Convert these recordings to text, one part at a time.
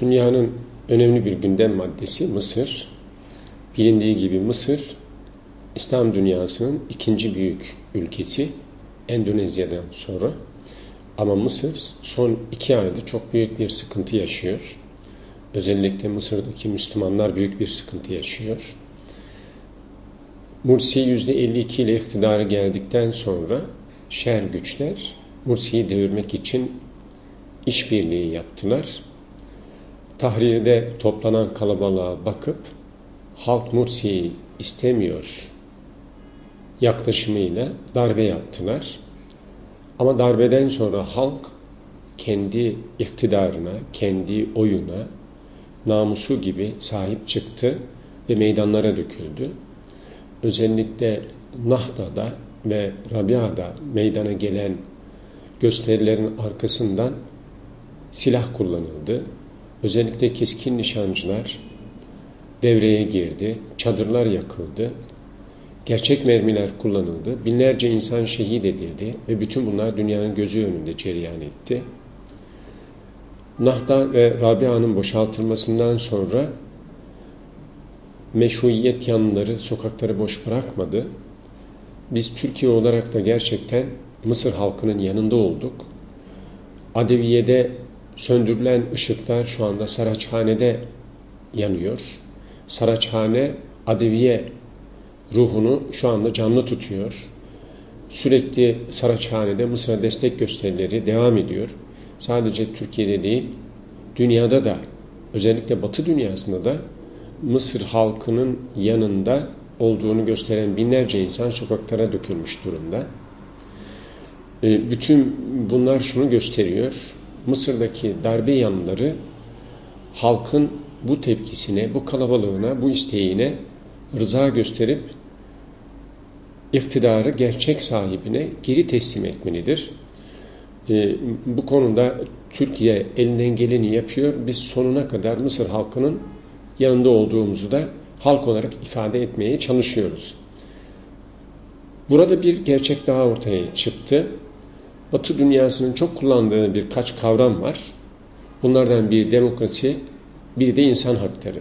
Dünyanın önemli bir gündem maddesi Mısır. Bilindiği gibi Mısır, İslam dünyasının ikinci büyük ülkesi Endonezya'dan sonra. Ama Mısır son 2 ayda çok büyük bir sıkıntı yaşıyor. Özellikle Mısır'daki Müslümanlar büyük bir sıkıntı yaşıyor. Mursi %52 ile iktidara geldikten sonra şer güçler Mursi'yi devirmek için işbirliği yaptılar. Tahrir'de toplanan kalabalığa bakıp halk Mursi'yi istemiyor yaklaşımıyla darbe yaptılar. Ama darbeden sonra halk kendi iktidarına, kendi oyuna, namusu gibi sahip çıktı ve meydanlara döküldü. Özellikle Nahda'da ve Rabia'da meydana gelen gösterilerin arkasından silah kullanıldı. Özellikle keskin nişancılar devreye girdi, çadırlar yakıldı, gerçek mermiler kullanıldı, binlerce insan şehit edildi ve bütün bunlar dünyanın gözü önünde cereyan etti. Nahda ve Rabia'nın boşaltılmasından sonra meşruiyet yanlıları sokakları boş bırakmadı. Biz Türkiye olarak da gerçekten Mısır halkının yanında olduk. Adeviye'de söndürülen ışıklar şu anda Saraçhane'de yanıyor. Saraçhane, Adeviye ruhunu şu anda canlı tutuyor. Sürekli Saraçhane'de Mısır'a destek gösterileri devam ediyor. Sadece Türkiye'de değil, dünyada da, özellikle Batı dünyasında da Mısır halkının yanında olduğunu gösteren binlerce insan sokaklara dökülmüş durumda. Bütün bunlar şunu gösteriyor. Mısır'daki darbe yanlıları halkın bu tepkisine, bu kalabalığına, bu isteğine rıza gösterip iktidarı gerçek sahibine geri teslim etmelidir. Bu konuda Türkiye elinden geleni yapıyor. Biz sonuna kadar Mısır halkının yanında olduğumuzu da halk olarak ifade etmeye çalışıyoruz. Burada bir gerçek daha ortaya çıktı. Batı dünyasının çok kullandığı birkaç kavram var. Bunlardan biri demokrasi, biri de insan hakları.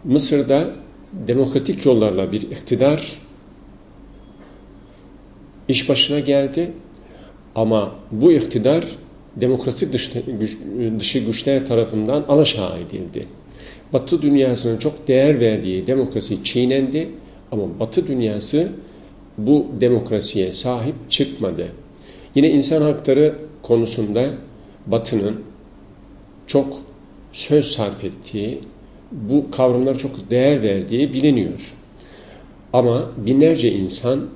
Mısır'da demokratik yollarla bir iktidar iş başına geldi. Ama bu iktidar demokrasi dışı güçler tarafından alaşağı edildi. Batı dünyasının çok değer verdiği demokrasi çiğnendi ama Batı dünyası bu demokrasiye sahip çıkmadı. Yine insan hakları konusunda Batı'nın çok söz sarf ettiği, bu kavramlara çok değer verdiği biliniyor. Ama binlerce insan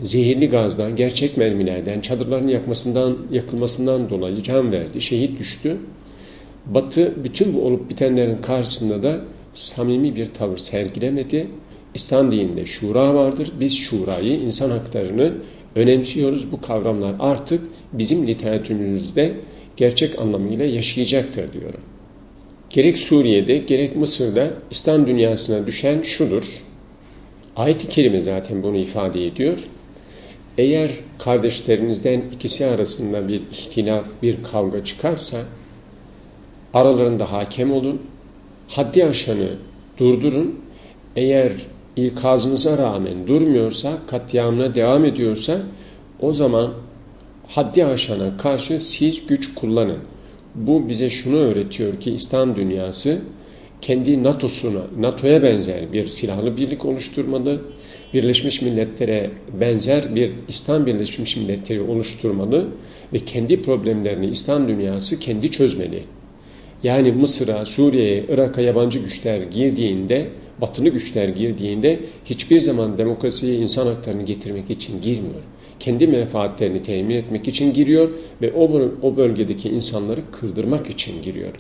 zehirli gazdan, gerçek mermilerden, çadırların yakılmasından dolayı can verdi, şehit düştü. Batı bütün bu olup bitenlerin karşısında da samimi bir tavır sergilemedi. İslam dininde şura vardır. Biz şurayı, insan haklarını önemsiyoruz. Bu kavramlar artık bizim literatürümüzde gerçek anlamıyla yaşayacaktır diyorum. Gerek Suriye'de, gerek Mısır'da İslam dünyasına düşen şudur. Ayet-i Kerime zaten bunu ifade ediyor. Eğer kardeşlerinizden ikisi arasında bir ihtilaf, bir kavga çıkarsa aralarında hakem olun, haddi aşanı durdurun. Eğer ikazınıza rağmen durmuyorsa, katliamına devam ediyorsa o zaman haddi aşana karşı siz güç kullanın. Bu bize şunu öğretiyor ki İslam dünyası kendi NATO'ya benzer bir silahlı birlik oluşturmalı, Birleşmiş Milletler'e benzer bir İslam Birleşmiş Milletleri oluşturmalı ve kendi problemlerini İslam dünyası kendi çözmeli. Yani Mısır'a, Suriye'ye, Irak'a yabancı güçler girdiğinde, batılı güçler girdiğinde hiçbir zaman demokrasiye, insan haklarını getirmek için girmiyor. Kendi menfaatlerini temin etmek için giriyor ve o bölgedeki insanları kırdırmak için giriyor.